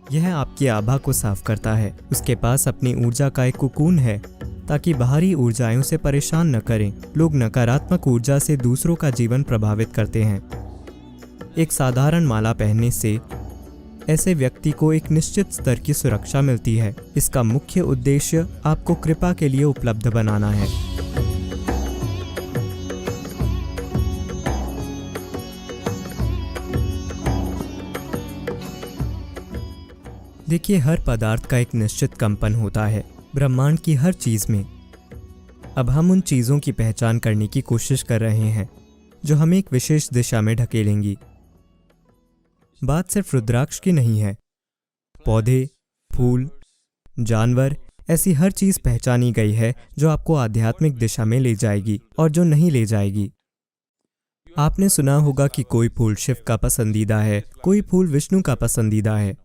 यह आपकी आभा को साफ करता है। उसके पास अपनी ऊर्जा का एक कोकून है ताकि बाहरी ऊर्जाएं उसे परेशान न करें। लोग नकारात्मक ऊर्जा से दूसरों का जीवन प्रभावित करते हैं। एक साधारण माला पहनने से ऐसे व्यक्ति को एक निश्चित स्तर की सुरक्षा मिलती है। इसका मुख्य उद्देश्य आपको कृपा के लिए उपलब्ध बनाना है। देखिए, हर पदार्थ का एक निश्चित कंपन होता है, ब्रह्मांड की हर चीज में। अब हम उन चीजों की पहचान करने की कोशिश कर रहे हैं जो हमें एक विशेष दिशा में ढकेलेंगी। बात सिर्फ रुद्राक्ष की नहीं है। पौधे, फूल, जानवर, ऐसी हर चीज पहचानी गई है जो आपको आध्यात्मिक दिशा में ले जाएगी और जो नहीं ले जाएगी। आपने सुना होगा कि कोई फूल शिव का पसंदीदा है, कोई फूल विष्णु का पसंदीदा है।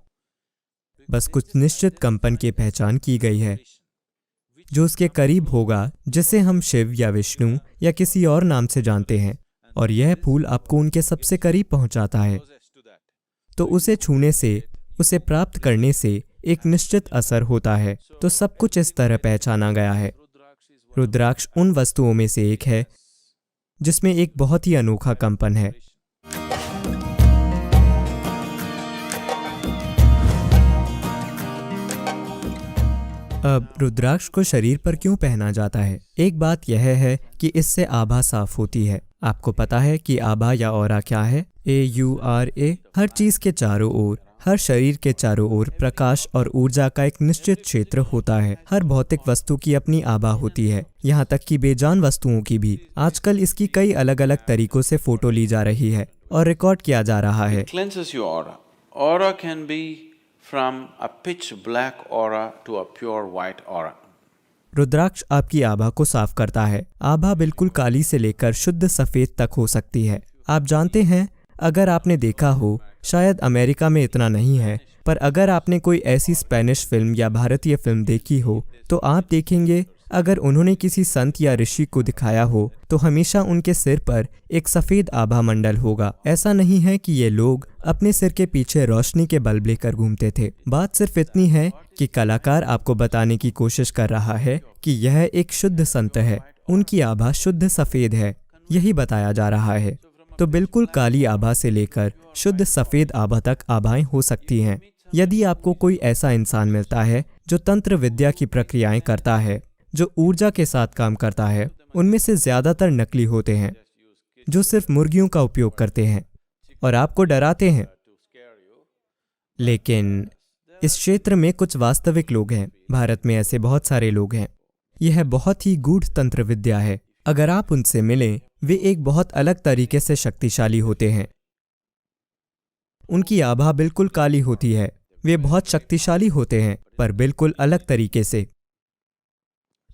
बस कुछ निश्चित कंपन की पहचान की गई है जो उसके करीब होगा, जिसे हम शिव या विष्णु या किसी और नाम से जानते हैं, और यह फूल आपको उनके सबसे करीब पहुंचाता है। तो उसे छूने से, उसे प्राप्त करने से एक निश्चित असर होता है। तो सब कुछ इस तरह पहचाना गया है। रुद्राक्ष उन वस्तुओं में से एक है जिसमें एक बहुत ही अनोखा कंपन है। अब रुद्राक्ष को शरीर पर क्यों पहना जाता है? एक बात यह है कि इससे आभा साफ होती है। आपको पता है कि आभा या ऑरा क्या है? AURA। हर चीज के चारों ओर, हर शरीर के चारों ओर प्रकाश और ऊर्जा का एक निश्चित क्षेत्र होता है। हर भौतिक वस्तु की अपनी आभा होती है, यहाँ तक कि बेजान वस्तुओं की भी। आजकल इसकी कई अलग अलग तरीकों से फोटो ली जा रही है और रिकॉर्ड किया जा रहा है। Aura can be from a pitch black aura to a pure white aura. रुद्राक्ष आपकी आभा को साफ करता है। आभा बिल्कुल काली से लेकर शुद्ध सफेद तक हो सकती है। आप जानते हैं, अगर आपने देखा हो, शायद अमेरिका में इतना नहीं है, पर अगर आपने कोई ऐसी स्पेनिश फिल्म या भारतीय फिल्म देखी हो तो आप देखेंगे अगर उन्होंने किसी संत या ऋषि को दिखाया हो तो हमेशा उनके सिर पर एक सफेद आभा मंडल होगा। ऐसा नहीं है कि ये लोग अपने सिर के पीछे रोशनी के बल्ब लेकर घूमते थे। बात सिर्फ इतनी है कि कलाकार आपको बताने की कोशिश कर रहा है कि यह एक शुद्ध संत है, उनकी आभा शुद्ध सफेद है, यही बताया जा रहा है। तो बिल्कुल काली आभा से लेकर शुद्ध सफेद आभा तक आभाएं हो सकती हैं। यदि आपको कोई ऐसा इंसान मिलता है जो तंत्र विद्या की प्रक्रियाएं करता है, जो ऊर्जा के साथ काम करता है, उनमें से ज्यादातर नकली होते हैं जो सिर्फ मुर्गियों का उपयोग करते हैं और आपको डराते हैं। लेकिन इस क्षेत्र में कुछ वास्तविक लोग हैं। भारत में ऐसे बहुत सारे लोग हैं। यह बहुत ही गूढ़ तंत्र विद्या है। अगर आप उनसे मिलें, वे एक बहुत अलग तरीके से शक्तिशाली होते हैं। उनकी आभा बिल्कुल काली होती है। वे बहुत शक्तिशाली होते हैं, पर बिल्कुल अलग तरीके से।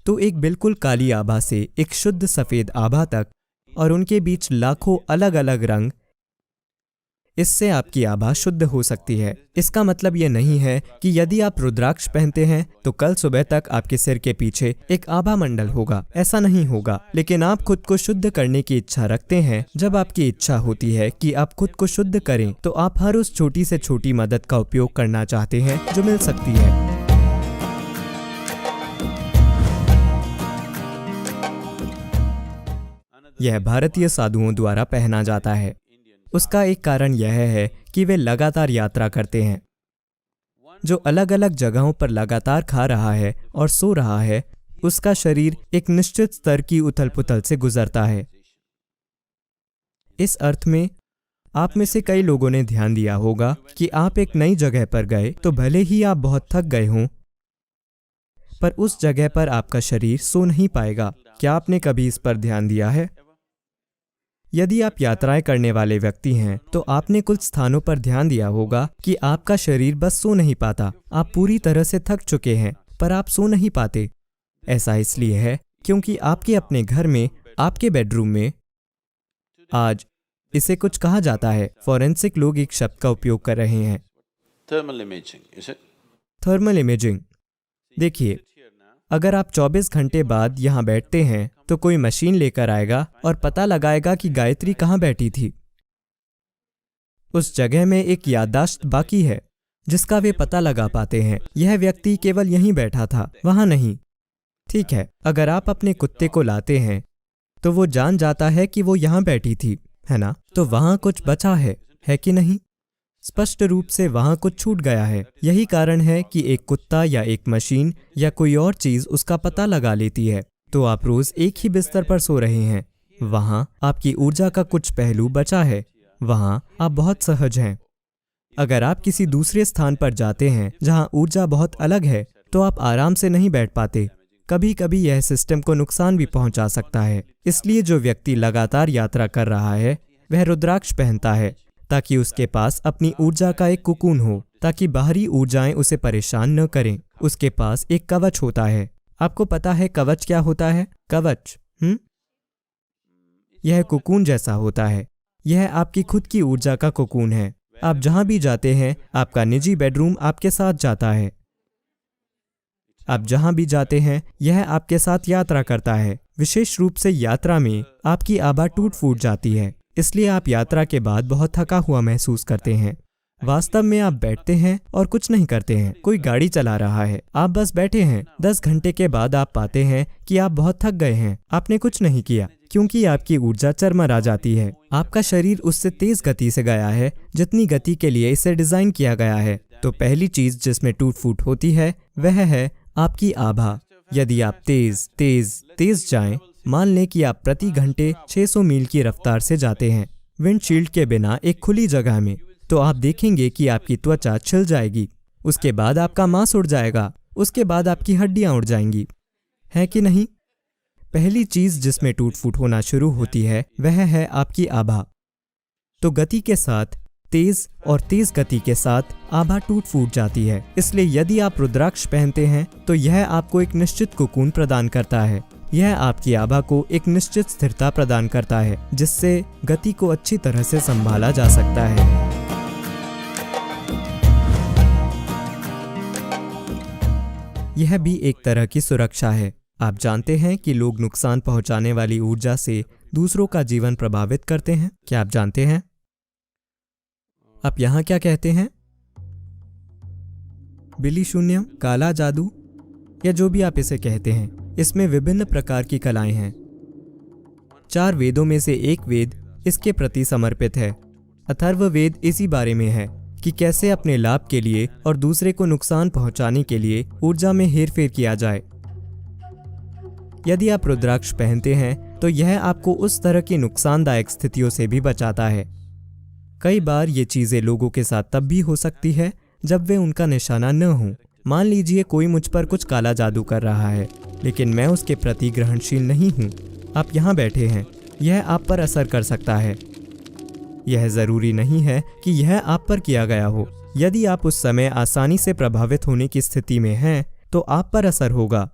तो एक बिल्कुल काली आभा से एक शुद्ध सफेद आभा तक, और उनके बीच लाखों अलग अलग रंग, इससे आपकी आभा शुद्ध हो सकती है। इसका मतलब यह नहीं है कि यदि आप रुद्राक्ष पहनते हैं तो कल सुबह तक आपके सिर के पीछे एक आभा मंडल होगा। ऐसा नहीं होगा। लेकिन आप खुद को शुद्ध करने की इच्छा रखते हैं। जब आपकी इच्छा होती है कि आप खुद को शुद्ध करें, तो आप हर उस छोटी से छोटी मदद का उपयोग करना चाहते हैं जो मिल सकती है। यह भारतीय साधुओं द्वारा पहना जाता है। उसका एक कारण यह है कि वे लगातार यात्रा करते हैं। जो अलग अलग जगहों पर लगातार खा रहा है और सो रहा है, उसका शरीर एक निश्चित स्तर की उथल पुथल से गुजरता है। इस अर्थ में आप में से कई लोगों ने ध्यान दिया होगा कि आप एक नई जगह पर गए तो भले ही आप बहुत थक गए हों, पर उस जगह पर आपका शरीर सो नहीं पाएगा। क्या आपने कभी इस पर ध्यान दिया है? यदि आप यात्राएं करने वाले व्यक्ति हैं तो आपने कुछ स्थानों पर ध्यान दिया होगा कि आपका शरीर बस सो नहीं पाता। आप पूरी तरह से थक चुके हैं, पर आप सो नहीं पाते। ऐसा इसलिए है क्योंकि आपके अपने घर में, आपके बेडरूम में, आज इसे कुछ कहा जाता है, फॉरेंसिक लोग एक शब्द का उपयोग कर रहे हैं, थर्मल इमेजिंग। देखिए, अगर आप 24 घंटे बाद यहाँ बैठते हैं तो कोई मशीन लेकर आएगा और पता लगाएगा कि गायत्री कहाँ बैठी थी। उस जगह में एक याददाश्त बाकी है जिसका वे पता लगा पाते हैं। यह व्यक्ति केवल यहीं बैठा था, वहां नहीं। ठीक है, अगर आप अपने कुत्ते को लाते हैं तो वो जान जाता है कि वो यहाँ बैठी थी, है ना? तो वहां कुछ बचा है कि नहीं? स्पष्ट रूप से वहां कुछ छूट गया है। यही कारण है कि एक कुत्ता या एक मशीन या कोई और चीज उसका पता लगा लेती है। तो आप रोज एक ही बिस्तर पर सो रहे हैं, वहां आपकी ऊर्जा का कुछ पहलू बचा है, वहां आप बहुत सहज हैं। अगर आप किसी दूसरे स्थान पर जाते हैं जहां ऊर्जा बहुत अलग है, तो आप आराम से नहीं बैठ पाते। कभी कभी यह सिस्टम को नुकसान भी पहुंचा सकता है। इसलिए जो व्यक्ति लगातार यात्रा कर रहा है वह रुद्राक्ष पहनता है, ताकि उसके पास अपनी ऊर्जा का एक कुकून हो, ताकि बाहरी ऊर्जाएं उसे परेशान न करें। उसके पास एक कवच होता है। आपको पता है कवच क्या होता है? कवच यह कुकून जैसा होता है। यह आपकी खुद की ऊर्जा का कुकून है। आप जहां भी जाते हैं, आपका निजी बेडरूम आपके साथ जाता है। आप जहां भी जाते हैं, यह आपके साथ यात्रा करता है। विशेष रूप से यात्रा में आपकी आभा टूट फूट जाती है, इसलिए आप यात्रा के बाद बहुत थका हुआ महसूस करते हैं। वास्तव में आप बैठते हैं और कुछ नहीं करते हैं। कोई गाड़ी चला रहा है, आप बस बैठे हैं। 10 घंटे के बाद आप पाते हैं कि आप बहुत थक गए हैं। आपने कुछ नहीं किया, क्योंकि आपकी ऊर्जा चरमरा जाती है। आपका शरीर उससे तेज गति से गया है जितनी गति के लिए इसे डिजाइन किया गया है। तो पहली चीज जिसमें टूट फूट होती है वह है आपकी आभा। यदि आप तेज जाएं, मान लें कि आप प्रति घंटे 600 मील की रफ्तार से जाते हैं विंडशील्ड के बिना एक खुली जगह में, तो आप देखेंगे कि आपकी त्वचा छिल जाएगी। उसके बाद आपका मांस उड़ जाएगा। उसके बाद आपकी हड्डियां उड़ जाएंगी, है कि नहीं? पहली चीज जिसमें टूट फूट होना शुरू होती है वह है आपकी आभा। तो गति के साथ तेज गति के साथ आभा टूट फूट जाती है। इसलिए यदि आप रुद्राक्ष पहनते हैं तो यह आपको एक निश्चित कुकून प्रदान करता है। यह आपकी आभा को एक निश्चित स्थिरता प्रदान करता है, जिससे गति को अच्छी तरह से संभाला जा सकता है। यह भी एक तरह की सुरक्षा है। आप जानते हैं कि लोग नुकसान पहुंचाने वाली ऊर्जा से दूसरों का जीवन प्रभावित करते हैं। क्या आप जानते हैं? आप यहाँ क्या कहते हैं? बिली शून्यम, काला जादू, या जो भी आप इसे कहते हैं, इसमें विभिन्न प्रकार की कलाएं हैं। 4 वेदों में से एक वेद इसके प्रति समर्पित है। अथर्ववेद इसी बारे में है कि कैसे अपने लाभ के लिए और दूसरे को नुकसान पहुंचाने के लिए ऊर्जा में हेरफेर किया जाए। यदि आप रुद्राक्ष पहनते हैं तो यह आपको उस तरह की नुकसानदायक स्थितियों से भी बचाता है। कई बार ये चीजें लोगों के साथ तब भी हो सकती है जब वे उनका निशाना न हो। मान लीजिए कोई मुझ पर कुछ काला जादू कर रहा है, लेकिन मैं उसके प्रति ग्रहणशील नहीं हूँ। आप यहाँ बैठे हैं, यह आप पर असर कर सकता है। यह जरूरी नहीं है कि यह आप पर किया गया हो। यदि आप उस समय आसानी से प्रभावित होने की स्थिति में हैं, तो आप पर असर होगा।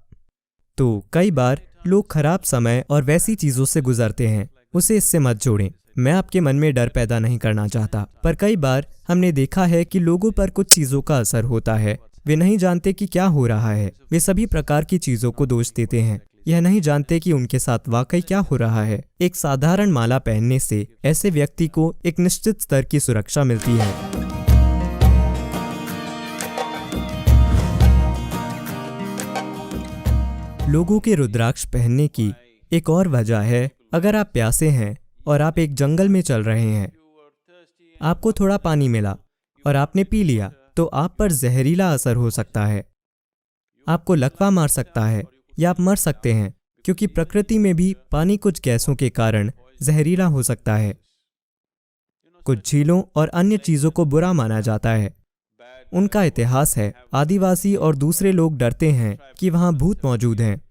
तो कई बार लोग खराब समय और वैसी चीजों से गुजरते हैं, उसे इससे मत जोड़ें। मैं आपके मन में डर पैदा नहीं करना चाहता, पर कई बार हमने देखा है कि लोगों पर कुछ चीजों का असर होता है। वे नहीं जानते कि क्या हो रहा है। वे सभी प्रकार की चीजों को दोष देते हैं, यह नहीं जानते कि उनके साथ वाकई क्या हो रहा है। एक साधारण माला पहनने से ऐसे व्यक्ति को एक निश्चित स्तर की सुरक्षा मिलती है। लोगों के रुद्राक्ष पहनने की एक और वजह है, अगर आप प्यासे हैं और आप एक जंगल में चल रहे हैं, आपको थोड़ा पानी मिला और आपने पी लिया, तो आप पर जहरीला असर हो सकता है। आपको लकवा मार सकता है या आप मर सकते हैं, क्योंकि प्रकृति में भी पानी कुछ गैसों के कारण जहरीला हो सकता है। कुछ झीलों और अन्य चीजों को बुरा माना जाता है। उनका इतिहास है, आदिवासी और दूसरे लोग डरते हैं कि वहां भूत मौजूद हैं।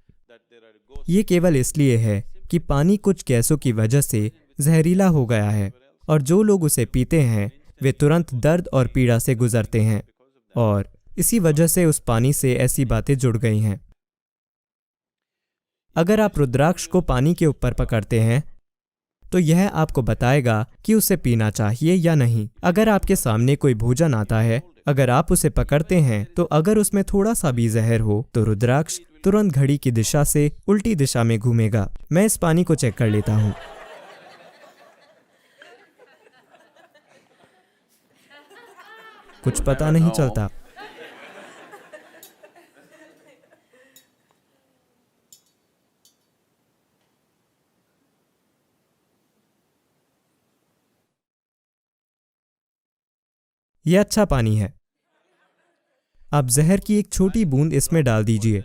ये केवल इसलिए है कि पानी कुछ गैसों की वजह से जहरीला हो गया है, और जो लोग उसे पीते हैं वे तुरंत दर्द और पीड़ा से गुजरते हैं, और इसी वजह से उस पानी से ऐसी बातें जुड़ गई हैं। अगर आप रुद्राक्ष को पानी के ऊपर पकड़ते हैं तो यह आपको बताएगा कि उसे पीना चाहिए या नहीं। अगर आपके सामने कोई भोजन आता है, अगर आप उसे पकड़ते हैं तो अगर उसमें थोड़ा सा भी जहर हो तो रुद्राक्ष तुरंत घड़ी की दिशा से उल्टी दिशा में घूमेगा। मैं इस पानी को चेक कर लेता हूँ। कुछ पता नहीं चलता। यह अच्छा पानी है। आप जहर की एक छोटी बूंद इसमें डाल दीजिए,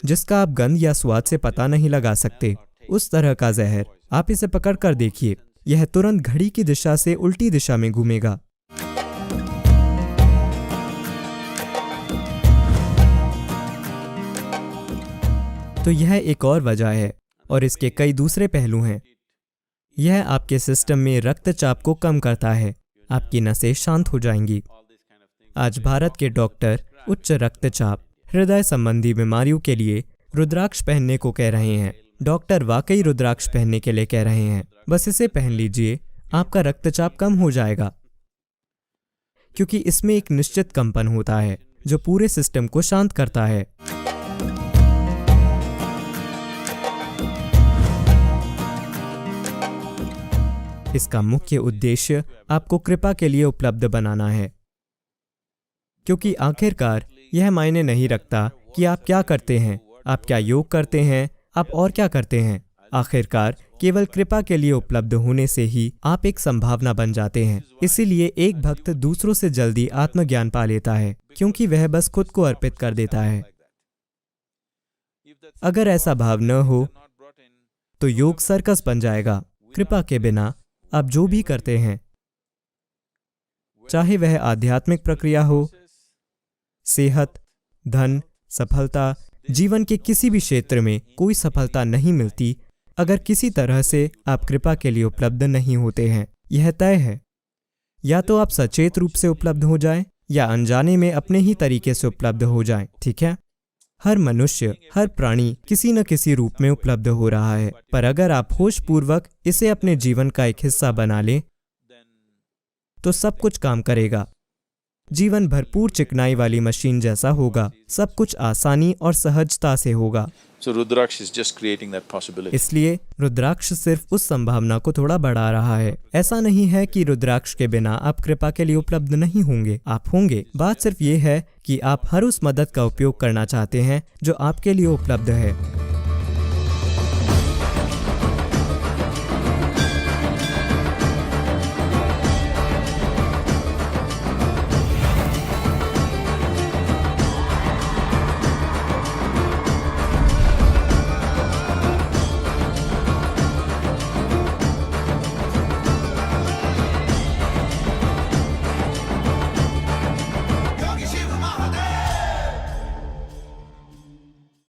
जिसका आप गंध या स्वाद से पता नहीं लगा सकते। उस तरह का जहर। आप इसे पकड़ कर देखिए, यह तुरंत घड़ी की दिशा से उल्टी दिशा में घूमेगा। तो यह एक और वजह है, और इसके कई दूसरे पहलू हैं। यह आपके सिस्टम में रक्तचाप को कम करता है, आपकी नसें शांत हो जाएंगी। आज भारत के डॉक्टर उच्च रक्तचाप, हृदय संबंधी बीमारियों के लिए रुद्राक्ष पहनने को कह रहे हैं। डॉक्टर वाकई रुद्राक्ष पहनने के लिए कह रहे हैं। बस इसे पहन लीजिए, आपका रक्तचाप कम हो जाएगा, क्योंकि इसमें एक निश्चित कंपन होता है जो पूरे सिस्टम को शांत करता है। इसका मुख्य उद्देश्य आपको कृपा के लिए उपलब्ध बनाना है, क्योंकि आखिरकार यह मायने नहीं रखता कि आप क्या करते हैं, आप क्या योग करते हैं, आप और क्या करते हैं। आखिरकार केवल कृपा के लिए उपलब्ध होने से ही आप एक संभावना बन जाते हैं। इसीलिए एक भक्त दूसरों से जल्दी आत्मज्ञान पा लेता है, क्योंकि वह बस खुद को अर्पित कर देता है। अगर ऐसा भाव न हो तो योग सर्कस बन जाएगा। कृपा के बिना आप जो भी करते हैं, चाहे वह आध्यात्मिक प्रक्रिया हो, सेहत, धन, सफलता, जीवन के किसी भी क्षेत्र में कोई सफलता नहीं मिलती अगर किसी तरह से आप कृपा के लिए उपलब्ध नहीं होते हैं। यह तय है, या तो आप सचेत रूप से उपलब्ध हो जाएं या अनजाने में अपने ही तरीके से उपलब्ध हो जाएं। ठीक है, हर मनुष्य, हर प्राणी किसी न किसी रूप में उपलब्ध हो रहा है, पर अगर आप होशपूर्वक इसे अपने जीवन का एक हिस्सा बना लें तो सब कुछ काम करेगा। जीवन भरपूर चिकनाई वाली मशीन जैसा होगा, सब कुछ आसानी और सहजता से होगा। So Rudraksh is just creating that possibility. इसलिए रुद्राक्ष सिर्फ उस संभावना को थोड़ा बढ़ा रहा है। ऐसा नहीं है कि रुद्राक्ष के बिना आप कृपा के लिए उपलब्ध नहीं होंगे, आप होंगे। बात सिर्फ ये है कि आप हर उस मदद का उपयोग करना चाहते हैं जो आपके लिए उपलब्ध है।